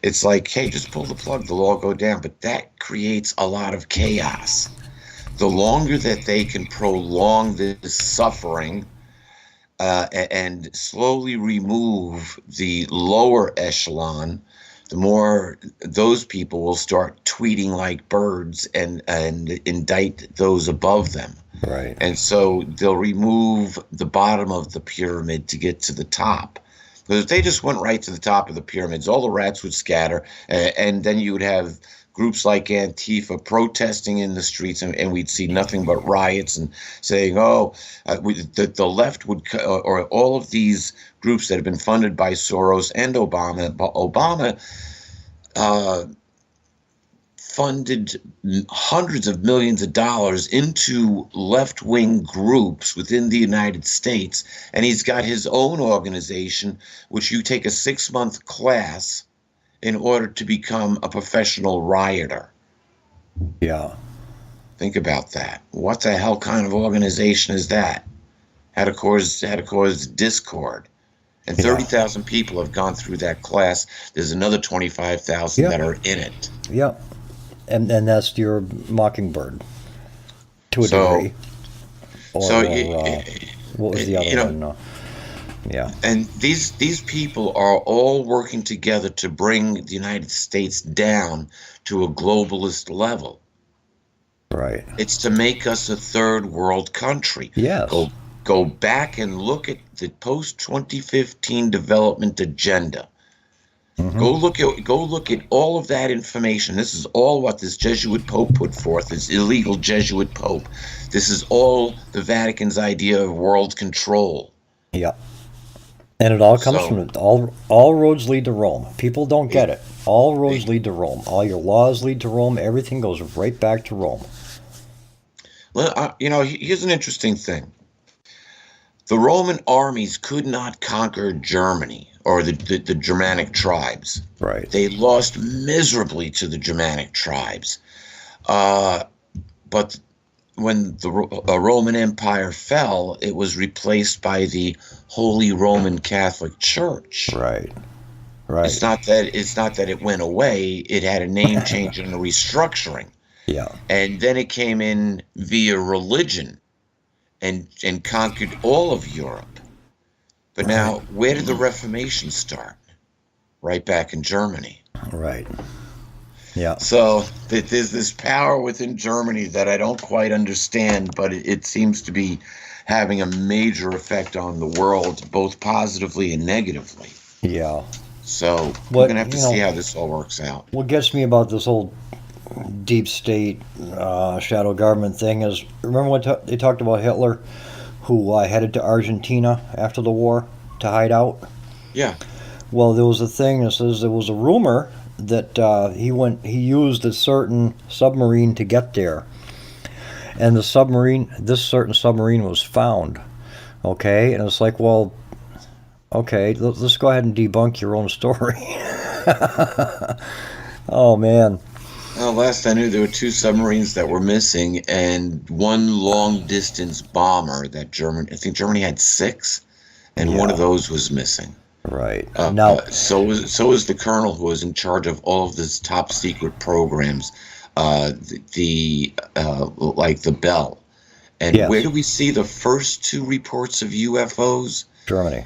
It's like, hey, just pull the plug, they'll all go down. But that creates a lot of chaos. The longer that they can prolong this suffering and slowly remove the lower echelon, the more those people will start tweeting like birds and indict those above them. Right. And so they'll remove the bottom of the pyramid to get to the top. Because if they just went right to the top of the pyramids, all the rats would scatter, and then you would have groups like Antifa protesting in the streets, and we'd see nothing but riots and saying, the left would, or all of these groups that have been funded by Soros and Obama. Obama funded hundreds of millions of dollars into left-wing groups within the United States, and he's got his own organization, which you take a 6-month class in order to become a professional rioter. Yeah. Think about that. What the hell kind of organization is that? How to cause discord. And 30,000 people have gone through that class. There's another 25,000 that are in it. Yeah. And that's your Mockingbird, to a degree. What was the other one? Yeah. And these people are all working together to bring the United States down to a globalist level. Right. It's to make us a third world country. Yes. Go back and look at the post-2015 development agenda. Mm-hmm. Go look at all of that information. This is all what this Jesuit Pope put forth, this illegal Jesuit Pope. This is all the Vatican's idea of world control. Yeah. And it all comes from all roads lead to Rome. People don't get it. All roads lead to Rome. All your laws lead to Rome. Everything goes right back to Rome. Well, here's an interesting thing. The Roman armies could not conquer Germany or the Germanic tribes. Right. They lost miserably to the Germanic tribes. But when the Roman Empire fell, it was replaced by the Holy Roman Catholic Church. Right. It's not that it went away. It had a name change and a restructuring. Yeah. And then it came in via religion and conquered all of Europe. But now, where did the Reformation start? Right back in Germany. Right. Yeah. So there's this power within Germany that I don't quite understand, but it seems to be having a major effect on the world, both positively and negatively. Yeah. So we're going to have to see how this all works out. What gets me about this whole deep state shadow government thing is, remember when they talked about Hitler, who headed to Argentina after the war to hide out? Yeah. Well, there was a thing that says there was a rumor that he used a certain submarine to get there, and this certain submarine was found. Okay, and it's like, well, okay, let's go ahead and debunk your own story. Oh man. Well, last I knew, there were 2 submarines that were missing, and 1 long-distance bomber that I think Germany had 6, and one of those was missing. Right. Now, so was the colonel who was in charge of all of this top secret programs, like the Bell. And yes. Where do we see the first 2 reports of UFOs? Germany.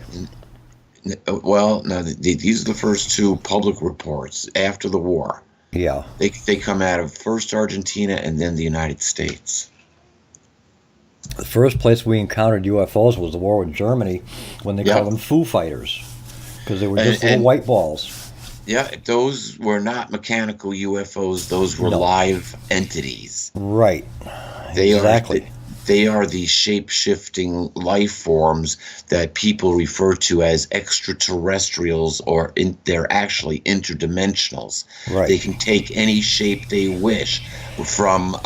Well, no, these are the first 2 public reports after the war. Yeah. They come out of first Argentina and then the United States. The first place we encountered UFOs was the war with Germany, when they called them Foo Fighters, because they were just little white balls. Yeah, those were not mechanical UFOs. Those were live entities. Right. Exactly. They are the shape-shifting life forms that people refer to as extraterrestrials, or they're actually interdimensionals. Right. They can take any shape they wish, from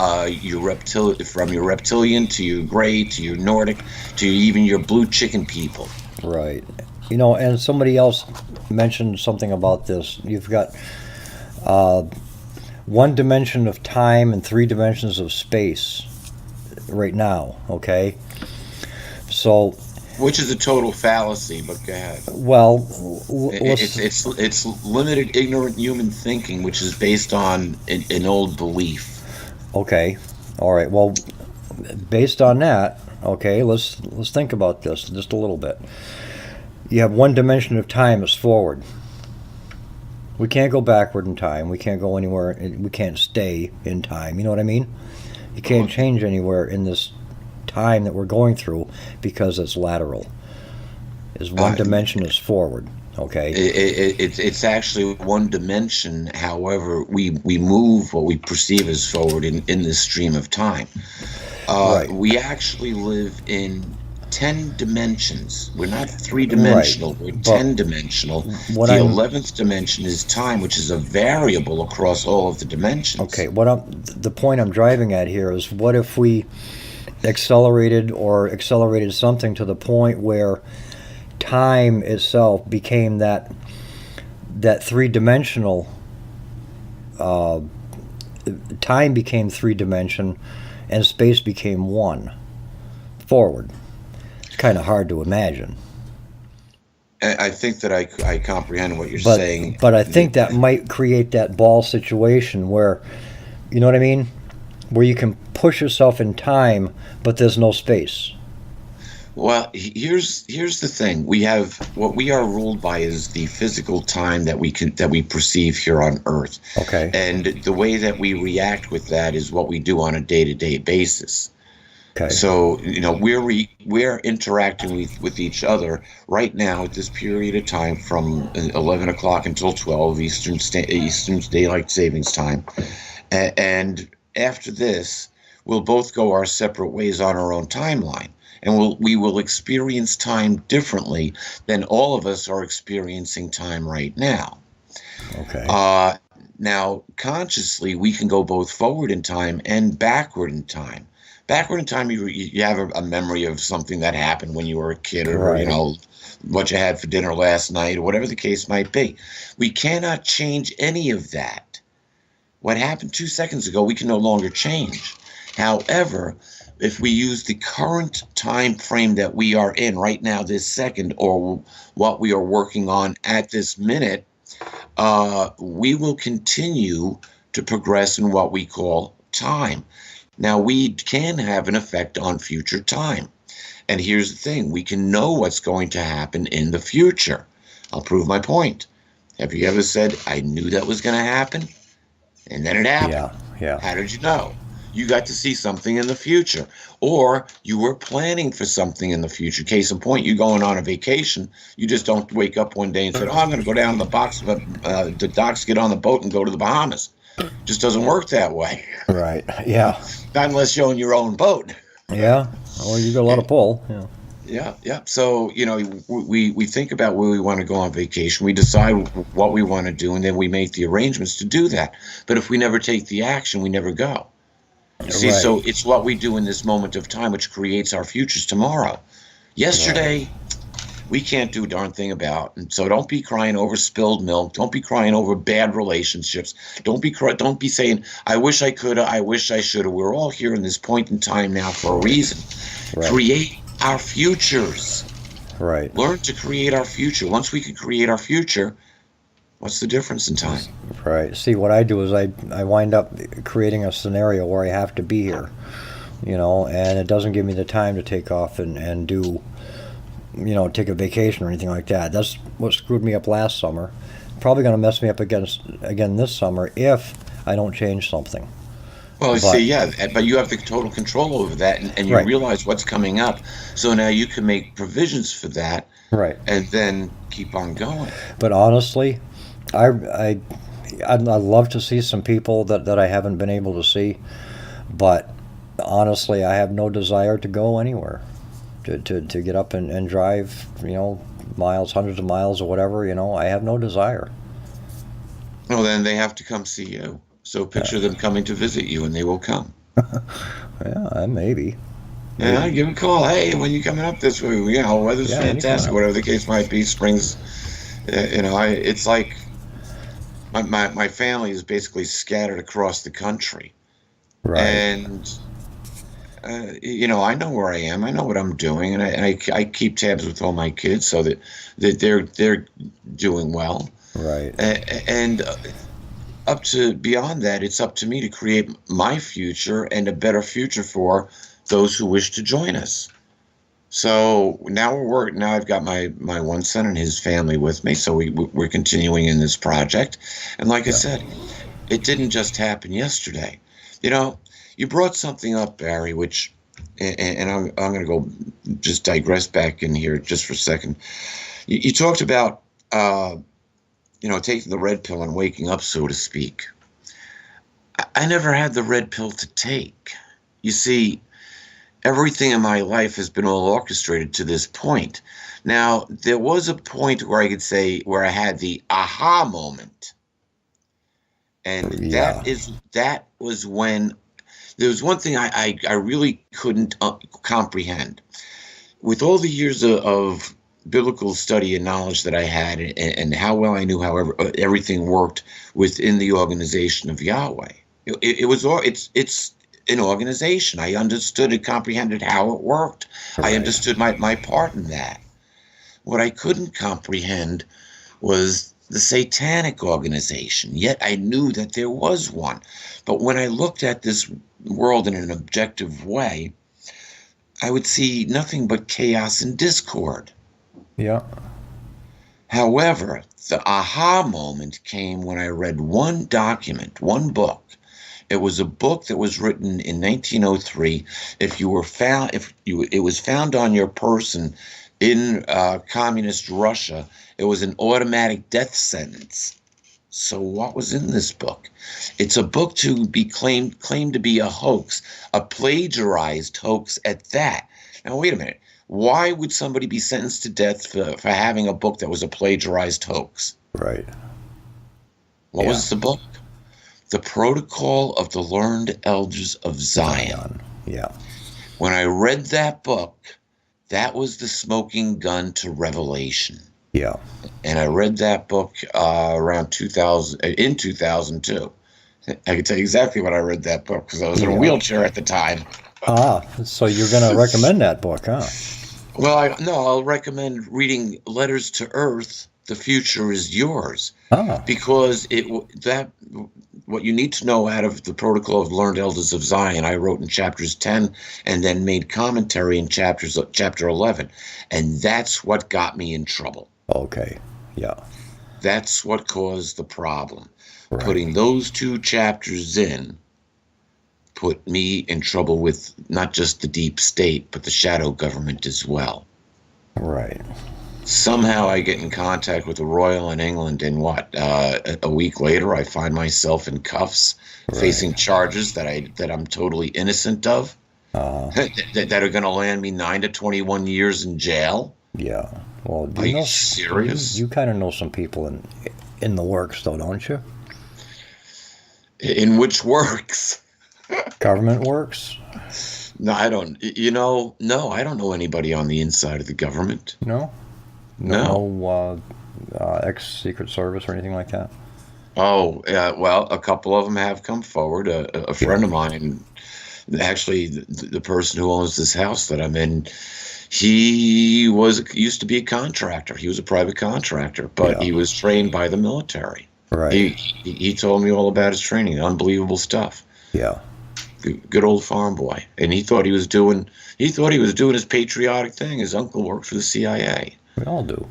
your reptilian to your gray to your Nordic to even your blue chicken people. Right. You know, and somebody else mentioned something about this. You've got 1 dimension of time and 3 dimensions of space right now, okay? So, which is a total fallacy, but go ahead. Well, it's limited ignorant human thinking, which is based on an old belief. Okay. All right. Well, based on that, okay, let's think about this just a little bit. You have 1 dimension of time is forward. We can't go backward in time. We can't go anywhere. We can't stay in time. You know what I mean? You can't change anywhere in this time that we're going through, because it's lateral. Is 1 dimension is forward. Okay. It's actually 1 dimension. However, we move what we perceive as forward in this stream of time. Right. We actually live in 10 dimensions. We're not 3-dimensional. Right. We're 10-dimensional. The 11th dimension is time, which is a variable across all of the dimensions. Okay. The point I'm driving at here is, what if we accelerated something to the point where time itself became that 3-dimensional, time became 3-dimension, and space became 1 forward. It's kind of hard to imagine. I think that I comprehend what you're saying. But I think that might create that ball situation where, you know what I mean? Where you can push yourself in time, but there's no space. Well, here's the thing. We have what we are ruled by is the physical time that we perceive here on Earth. Okay. And the way that we react with that is what we do on a day-to-day basis. Okay. So, you know, we're interacting with each other right now at this period of time from 11 o'clock until 12 Eastern Daylight Savings Time. And after this, we'll both go our separate ways on our own timeline. And we will experience time differently than all of us are experiencing time right now. Okay. Now, consciously, we can go both forward in time and backward in time. Backward in time, you have a memory of something that happened when you were a kid, or right. You know, what you had for dinner last night, or whatever the case might be. We cannot change any of that. What happened 2 seconds ago, we can no longer change. However, if we use the current time frame that we are in right now, this second, or what we are working on at this minute, we will continue to progress in what we call time. Now, we can have an effect on future time. And here's the thing. We can know what's going to happen in the future. I'll prove my point. Have you ever said, I knew that was going to happen? And then it happened. Yeah. How did you know? You got to see something in the future. Or you were planning for something in the future. Case in point, you're going on a vacation. You just don't wake up one day and say, I'm going to go down to the docks, get on the boat, and go to the Bahamas. Just doesn't work that way. Right. Yeah. Not unless you're on your own boat. Yeah. Well, you got a lot of pull. Yeah. Yeah, yeah. So, we think about where we want to go on vacation. We decide what we want to do, and then we make the arrangements to do that. But if we never take the action, we never go. You see, Right. so it's what we do in this moment of time which creates our futures tomorrow. Yesterday, we can't do a darn thing about. And so don't be crying over spilled milk. Don't be crying over bad relationships. Don't be saying, I wish I could have, I wish I should have. We're all here in this point in time now for a reason. Right. Create our futures. Right. Learn to create our future. Once we can create our future, what's the difference in time? Right. See, what I do is I wind up creating a scenario where I have to be here, and it doesn't give me the time to take off and do, take a vacation or anything like that. That's what screwed me up last summer. Probably going to mess me up again this summer if I don't change something. Well, but you have the total control over that, and you Right. realize what's coming up. So now you can make provisions for that, Right. and then keep on going. But honestly, I'd love to see some people that I haven't been able to see, but honestly, I have no desire to go anywhere, to get up and drive, miles, hundreds of miles or whatever. I have no desire. Well, then they have to come see you. So picture them coming to visit you, and they will come. Yeah, maybe. Yeah, give a call. Hey, when you coming up this way? Weather's Yeah, fantastic. anytime. Whatever the case might be, spring's. It's like my family is basically scattered across the country, Right. and I know where I am. I know what I'm doing, and I keep tabs with all my kids so that they're doing well. Right. And up to beyond that, it's up to me to create my future and a better future for those who wish to join us. So now I've got my one son and his family with me. So we're continuing in this project. And like I said, it didn't just happen yesterday. You brought something up, Barry, which, and I'm going to go just digress back in here just for a second. You talked about, taking the red pill and waking up, so to speak. I never had the red pill to take. You see, everything in my life has been all orchestrated to this point. Now, there was a point where I could say where I had the aha moment. And that was when there was one thing I really couldn't comprehend. With all the years of biblical study and knowledge that I had, and how well I knew how everything worked within the organization of Yahweh, it's an organization. I understood and comprehended how it worked. Right. I understood my part in that. What I couldn't comprehend was the satanic organization. Yet I knew that there was one. But when I looked at this world in an objective way, I would see nothing but chaos and discord. Yeah. However, the aha moment came when I read one document, one book. It was a book that was written in 1903. It was found on your person in communist Russia, it was an automatic death sentence. So what was in this book? It's a book to be claimed to be a hoax, a plagiarized hoax at that. Now, wait a minute. Why would somebody be sentenced to death for having a book that was a plagiarized hoax? Right. What was the book? The Protocol of the Learned Elders of Zion. Yeah. When I read that book, that was the smoking gun to revelation. Yeah. And I read that book around 2002. I can tell you exactly what I read that book because I was in a wheelchair at the time. So you're going to recommend that book, huh? Well, I'll recommend reading Letters to Earth, The Future is Yours. Because what you need to know out of the Protocol of Learned Elders of Zion, I wrote in chapters 10 and then made commentary in chapter 11. And that's what got me in trouble. Okay, yeah. That's what caused the problem. Right. Putting those two chapters in put me in trouble with not just the deep state, but the shadow government as well. Right. Somehow I get in contact with the Royal in England, and a week later I find myself in cuffs, facing charges that I'm totally innocent of. that are going to land me 9 to 21 years in jail. Yeah. Well, Are you serious? You kind of know some people in the works, though, don't you? In which works? Government works? No, I don't. No, I don't know anybody on the inside of the government. No? No. Ex-Secret Service or anything like that? Oh, well, a couple of them have come forward. A friend of mine, actually, the person who owns this house that I'm in, he used to be a contractor. He was a private contractor, but he was trained by the military. Right. He told me all about his training. Unbelievable stuff. Yeah. Good old farm boy. And he thought he was doing his patriotic thing. His uncle worked for the CIA. We all do.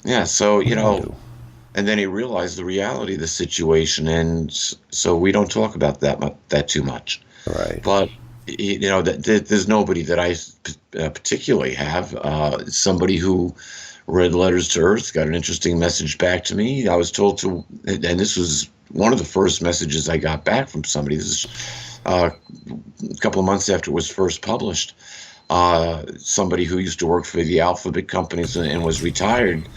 Yeah, so, and then he realized the reality of the situation, and so we don't talk about that too much. Right. But, there's nobody that I particularly have. Somebody who read Letters to Earth got an interesting message back to me. I was told to, and this was one of the first messages I got back from somebody. This is a couple of months after it was first published. Somebody who used to work for the alphabet companies and was retired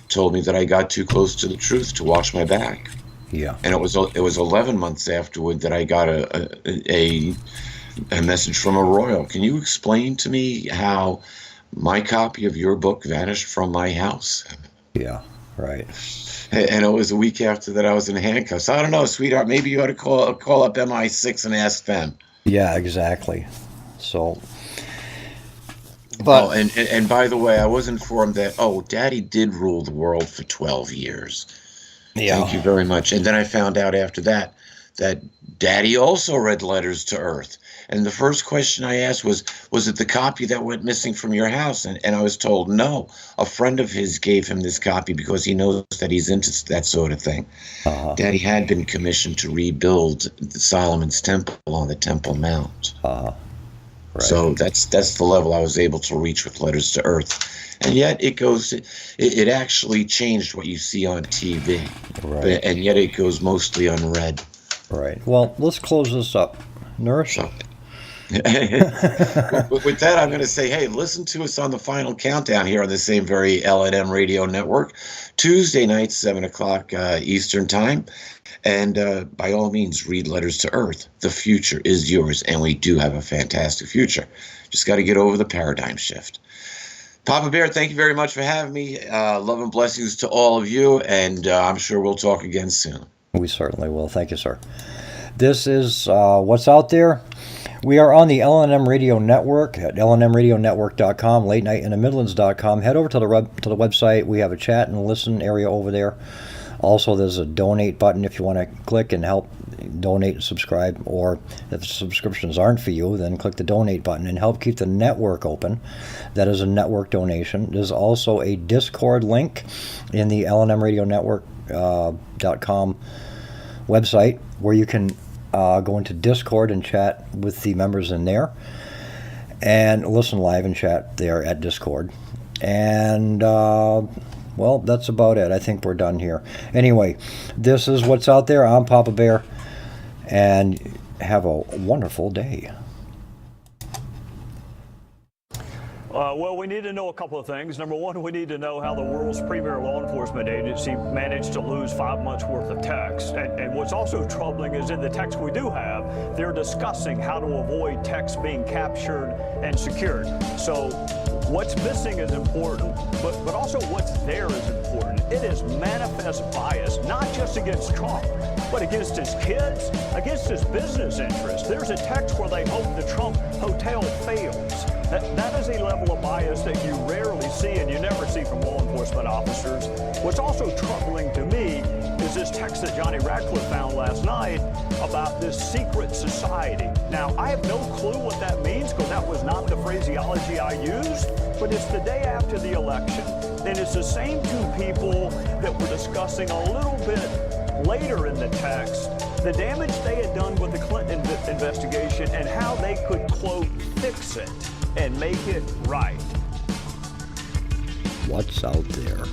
told me that I got too close to the truth to watch my back. Yeah. And it was 11 months afterward that I got a message from a royal. Can you explain to me how my copy of your book vanished from my house? Yeah, right. And it was a week after that I was in handcuffs. I don't know, sweetheart. Maybe you ought to call up MI6 and ask them. Yeah, exactly. So, but and by the way, I was informed that Daddy did rule the world for 12 years. Yeah. Thank you very much. And then I found out after that Daddy also read Letters to Earth. And the first question I asked was it the copy that went missing from your house? And I was told no. A friend of his gave him this copy because he knows that he's into that sort of thing. Daddy had been commissioned to rebuild Solomon's Temple on the Temple Mount. Right. So that's the level I was able to reach with Letters to Earth. And yet it actually changed what you see on TV. Right. And yet it goes mostly unread. Right. Well, let's close this up. Nurse? So, with that, I'm going to say, hey, listen to us on the final countdown here on the same very LNM Radio Network, Tuesday night, 7 o'clock Eastern Time. And by all means, read Letters to Earth. The future is yours, and we do have a fantastic future. Just got to get over the paradigm shift. Papa Bear, thank you very much for having me. Love and blessings to all of you, and I'm sure we'll talk again soon. We certainly will. Thank you, sir. This is What's Out There. We are on the LNM Radio Network at lnmradionetwork.com, latenightinthe-midlands.com. Head over to the website. We have a chat and listen area over there. Also, there's a donate button if you want to click and help donate and subscribe. Or if subscriptions aren't for you, then click the donate button and help keep the network open. That is a network donation. There's also a Discord link in the lnmradionetwork.com website where you can go into Discord and chat with the members in there and listen live and chat there at Discord. And well, that's about it. I think we're done here. Anyway, this is What's Out There. I'm Papa Bear, and have a wonderful day. Well, we need to know a couple of things. Number one, we need to know how the world's premier law enforcement agency managed to lose 5 months worth of text. And what's also troubling is in the text we do have, they're discussing how to avoid text being captured and secured. So what's missing is important, but also what's there is important. It is manifest bias, not just against Trump, but against his kids, against his business interests. There's a text where they hope the Trump hotel fails. That is a level of bias that you rarely see and you never see from law enforcement officers. What's also troubling to me is this text that Johnny Ratcliffe found last night about this secret society. Now, I have no clue what that means because that was not the phraseology I used, but it's the day after the election, and it's the same two people that were discussing a little bit later in the text the damage they had done with the Clinton investigation and how they could, quote, fix it and make it right. What's out there?